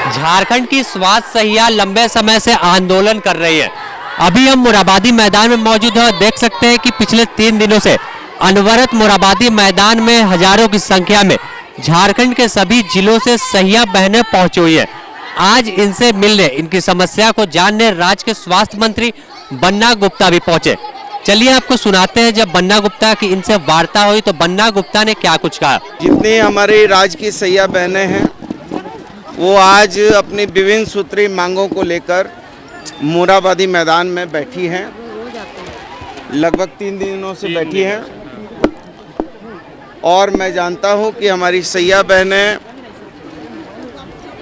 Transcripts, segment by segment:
झारखंड की स्वास्थ्य सहिया लंबे समय से आंदोलन कर रही है। अभी हम मोराबादी मैदान में मौजूद हैं। देख सकते हैं कि पिछले 3 दिनों से अनवरत मोराबादी मैदान में हजारों की संख्या में झारखंड के सभी जिलों से सहिया बहनें पहुंची हुई है। आज इनसे मिलने, इनकी समस्या को जानने राज्य के स्वास्थ्य मंत्री बन्ना गुप्ता भी पहुंचे। चलिए आपको सुनाते हैं जब बन्ना गुप्ता की इनसे वार्ता हुई तो बन्ना गुप्ता ने क्या कुछ कहा। जितनी हमारे राज्य की सहिया बहनें हैं वो आज अपनी विभिन्न सूत्री मांगों को लेकर मोराबादी मैदान में बैठी हैं। लगभग 3 दिनों से बैठी हैं और मैं जानता हूं कि हमारी सहिया बहनें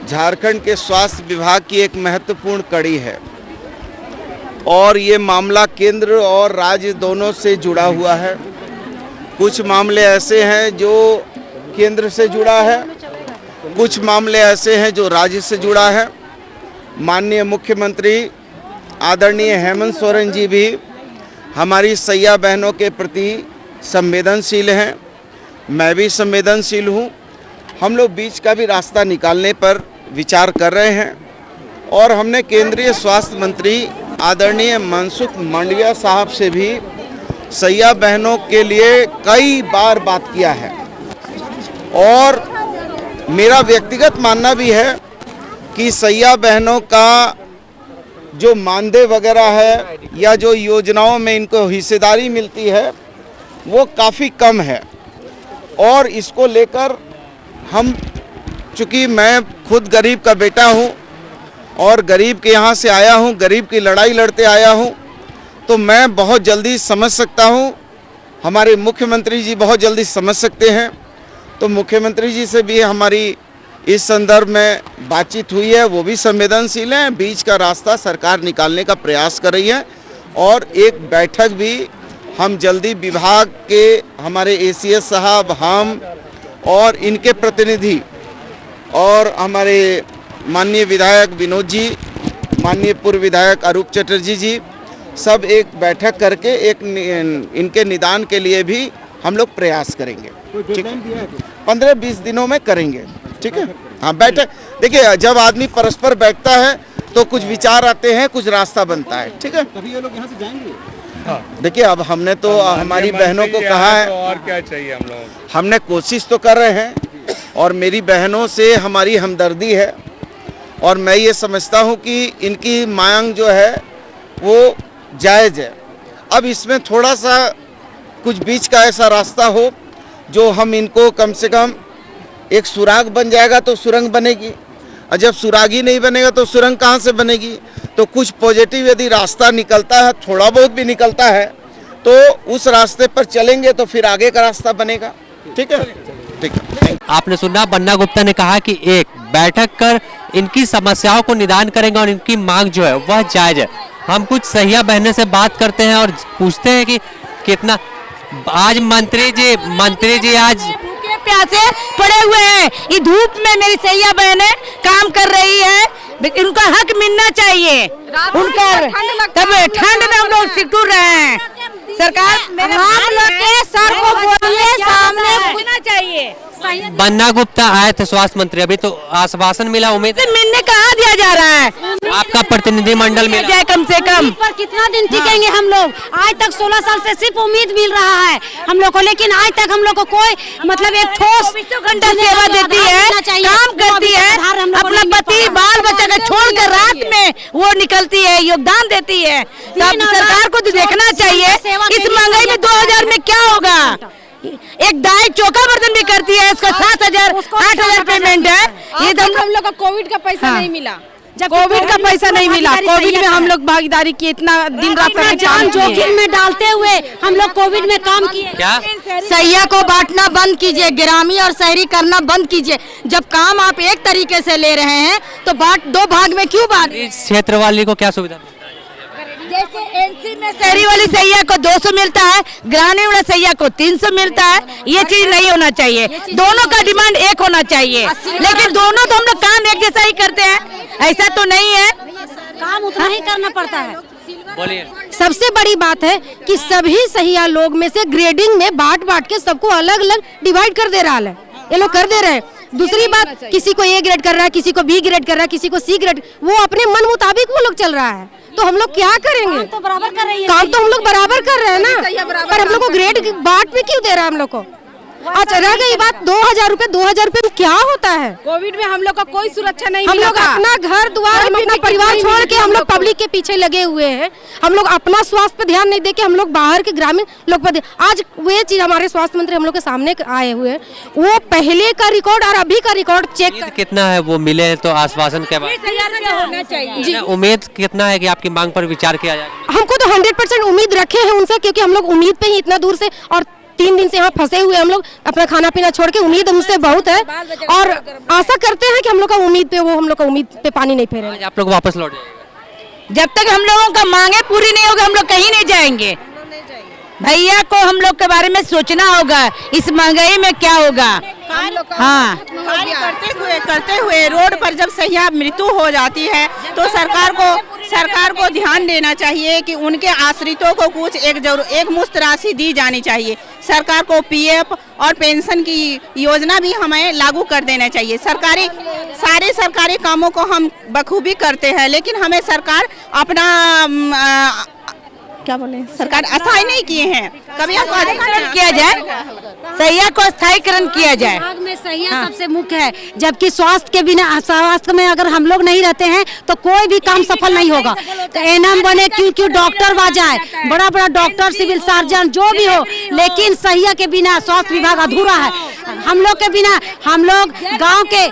झारखंड के स्वास्थ्य विभाग की एक महत्वपूर्ण कड़ी है और ये मामला केंद्र और राज्य दोनों से जुड़ा हुआ है। कुछ मामले ऐसे हैं जो केंद्र से जुड़ा है, कुछ मामले ऐसे हैं जो राज्य से जुड़ा है। माननीय मुख्यमंत्री आदरणीय हेमंत सोरेन जी भी हमारी सहिया बहनों के प्रति संवेदनशील हैं, मैं भी संवेदनशील हूँ। हम लोग बीच का भी रास्ता निकालने पर विचार कर रहे हैं और हमने केंद्रीय स्वास्थ्य मंत्री आदरणीय मनसुख मांडविया साहब से भी सहिया बहनों के लिए कई बार बात किया है और मेरा व्यक्तिगत मानना भी है कि सहिया बहनों का जो मानदेय वगैरह है या जो योजनाओं में इनको हिस्सेदारी मिलती है वो काफ़ी कम है और इसको लेकर हम, चूँकि मैं खुद गरीब का बेटा हूँ और गरीब के यहाँ से आया हूँ, गरीब की लड़ाई लड़ते आया हूँ, तो मैं बहुत जल्दी समझ सकता हूँ। हमारे मुख्यमंत्री जी बहुत जल्दी समझ सकते हैं, तो मुख्यमंत्री जी से भी हमारी इस संदर्भ में बातचीत हुई है। वो भी संवेदनशील हैं, बीच का रास्ता सरकार निकालने का प्रयास कर रही है और एक बैठक भी हम जल्दी विभाग के हमारे ACS साहब, हम और इनके प्रतिनिधि और हमारे माननीय विधायक विनोद जी, माननीय पूर्व विधायक अरूप चटर्जी जी, सब एक बैठक करके एक इनके निदान के लिए भी हम लोग प्रयास करेंगे। ठीक है, 15-20 दिनों में करेंगे। ठीक है, हाँ बैठक, देखिए जब आदमी परस्पर बैठता है तो कुछ विचार आते हैं, कुछ रास्ता बनता है। ठीक है, तभी ये लोग यहाँ से जाएंगे। देखिए अब हमने तो हमारी बहनों को कहा है, और क्या चाहिए हम लोग, हमने कोशिश तो कर रहे हैं और मेरी बहनों से हमारी हमदर्दी है और मैं ये समझता हूँ कि इनकी मांग जो है वो जायज़ है। अब इसमें थोड़ा सा कुछ बीच का ऐसा रास्ता हो जो हम इनको कम से कम एक सुराग बन जाएगा तो सुरंग बनेगी, और जब सुराग ही नहीं बनेगा तो सुरंग कहाँ से बनेगी। तो कुछ पॉजिटिव यदि रास्ता निकलता है, थोड़ा बहुत भी निकलता है, तो उस रास्ते पर चलेंगे तो फिर आगे का रास्ता बनेगा। ठीक है, ठीक है। आपने सुना, बन्ना गुप्ता ने कहा कि एक बैठक कर इनकी समस्याओं को निदान करेंगे और इनकी मांग जो है वह जायज है। हम कुछ सहिया बहने से बात करते हैं और पूछते हैं कि कितना आज मंत्री जी आज भूखे प्यासे पड़े हुए हैं। ये धूप में मेरी सहिया बहनें काम कर रही है, उनका हक मिलना चाहिए। उनका तब ठंड में हम लोग सिकुड़ रहे हैं। सरकार हम लोग के सर को बोलिए, सामने होना चाहिए। बन्ना गुप्ता आए थे स्वास्थ्य मंत्री, अभी तो आश्वासन मिला, उम्मीद मिलने कहाँ दिया जा रहा है। आपका प्रतिनिधिमंडल मिला जाए कम से कम। पर कितना दिन टिकेंगे हम लोग। आज तक 16 साल से सिर्फ उम्मीद मिल रहा है हम लोग को, लेकिन आज तक हम लोग को कोई मतलब एक ठोस घंटा सेवा देती है, काम करती है, अपना पति बाल बच्चा को छोड़कर रात में वो निकलती है, योगदान देती है। तब सरकार को तो देखना चाहिए इस महंगाई में 2000 में क्या होगा। एक दाई चौका बर्तन भी करती है, इसका 7,000 8,000 पेमेंट है। ये हम लोग को कोविड का पैसा नहीं मिला, जब कोविड का पैसा नहीं मिला। कोविड में हम लोग भागीदारी की, इतना दिन रात जान जोखिम में डालते हुए हम लोग कोविड में काम किए। क्या सहिया को बांटना बंद कीजिए, ग्रामीण और शहरी करना बंद कीजिए। जब काम आप एक तरीके से ले रहे हैं तो दो भाग में क्यों बांट। इस क्षेत्र वाले को क्या सुविधा? जैसे NC में शहरी वाली सहिया को 200 मिलता है, ग्रामीण वाला सहिया को 300 मिलता है। ये चीज नहीं होना चाहिए, दोनों का डिमांड एक होना चाहिए। लेकिन दोनों तो हम लोग काम एक जैसा ही करते हैं, ऐसा तो नहीं है। काम उतना ही करना पड़ता है। बोलिए। सबसे बड़ी बात है कि सभी सहिया लोग में से ग्रेडिंग में बांट के सबको अलग अलग डिवाइड कर दे रहा है, ये लोग कर दे रहे हैं। दूसरी बात, किसी को ए ग्रेड कर रहा है, किसी को बी ग्रेड कर रहा है, किसी को सी ग्रेड, वो अपने मन मुताबिक वो लोग चल रहा है। तो हम लोग क्या करेंगे? तो बराबर कर रही है, काम तो हम लोग बराबर कर रहे हैं ना, पर हम लोग को ग्रेड बांट में क्यों दे रहा है हम लोग को? अच्छा, रह गई बात 2000 रुपए, 2000 रुपए क्या होता है? कोविड में हम लोग का कोई सुरक्षा नहीं हम लोग अपना घर द्वार, हम अपना परिवार छोड़ के हम लोग पब्लिक के पीछे लगे हुए हैं। हम लोग अपना स्वास्थ्य पे ध्यान नहीं देके हम लोग बाहर के ग्रामीण लोग पर आज वो चीज हमारे स्वास्थ्य मंत्री हम लोग के सामने आए हुए हैं, वो पहले का रिकॉर्ड और अभी का रिकॉर्ड चेक कितना है वो मिले तो आश्वासन के बाद होना चाहिए। उम्मीद कितना है कि आपकी मांग पर विचार किया जाएगा? हमको तो 100% उम्मीद रखे हैं उनसे, क्योंकि हम लोग उम्मीद पे ही इतना दूर से और 3 दिन से यहाँ फंसे हुए हम लोग, अपना खाना पीना छोड़ के। उम्मीद हमसे बहुत है और आशा करते हैं कि हम लोग का उम्मीद पे वो हम लोग का उम्मीद पे पानी नहीं फेरेंगे। आप लोग वापस लौट जाएंगे? जब तक हम लोगों का मांगे पूरी नहीं होगी हम लोग कहीं नहीं जाएंगे। भैया को हम लोग के बारे में सोचना होगा, इस महंगाई में क्या होगा। हाँ, करते हुए रोड पर जब सैया मृत्यु हो जाती है तो सरकार को ध्यान देना चाहिए कि उनके आश्रितों को कुछ एक मुश्त राशि दी जानी चाहिए। सरकार को पीएफ और पेंशन की योजना भी हमें लागू कर देना चाहिए। सारे सरकारी कामों को हम बखूबी करते हैं, लेकिन हमें सरकार अपना क्या बोले, सरकार अस्थायी नहीं किए हैं। कभी स्थायीकरण किया जाए, सैया को स्थायीकरण किया जाए। विभाग में सैया सबसे मुख्य है, जबकि स्वास्थ्य के बिना, स्वास्थ्य में अगर हम लोग नहीं रहते हैं तो कोई भी काम सफल नहीं होगा। तो एनएम बने, क्यों डॉक्टर बा जाए, बड़ा बड़ा डॉक्टर, सिविल सर्जन जो भी हो, लेकिन सैया के बिना स्वास्थ्य विभाग अधूरा है। हम लोग के बिना हम लोग गांव के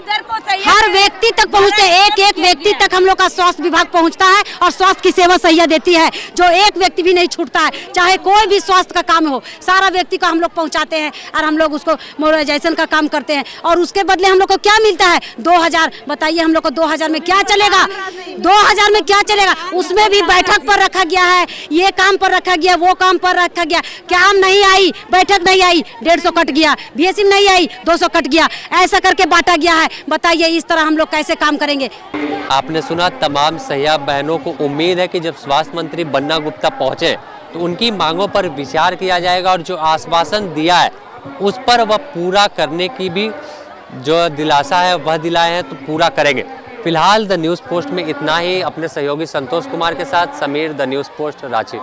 हर व्यक्ति तक पहुंचते हैं, एक व्यक्ति तक हम लोग का स्वास्थ्य विभाग पहुंचता है और स्वास्थ्य की सेवा सैया देती है, जो एक व्यक्ति भी नहीं छूटता है। चाहे कोई भी स्वास्थ्य का काम हो, सारा व्यक्ति को हम लोग पहुंचाते हैं और हम लोग उसको मोबाइलाइजेशन का काम करते हैं। और उसके बदले हम लोग को क्या मिलता है? 2000। बताइए हम लोग को 2000 में क्या चलेगा? 2000 में क्या चलेगा? उसमें भी बैठक पर रखा गया है, ये काम पर रखा गया, वो काम पर रखा गया, काम नहीं आई, बैठक नहीं आई, 150 कट गया, बीएससी नहीं आई, 200 कट गया, ऐसा करके बांटा गया है। बताइए इस तरह हम लोग कैसे काम करेंगे? आपने सुना, तमाम सैया बहनों को उम्मीद है कि जब स्वास्थ्य मंत्री बन्ना गुप्ता पहुंचे तो उनकी मांगों पर विचार किया जाएगा और जो आश्वासन दिया है उस पर वह पूरा करने की भी जो दिलासा है वह दिलाए हैं तो पूरा करेंगे। फिलहाल द न्यूज़ पोस्ट में इतना ही। अपने सहयोगी संतोष कुमार के साथ Sameer, the news post, Ranchi.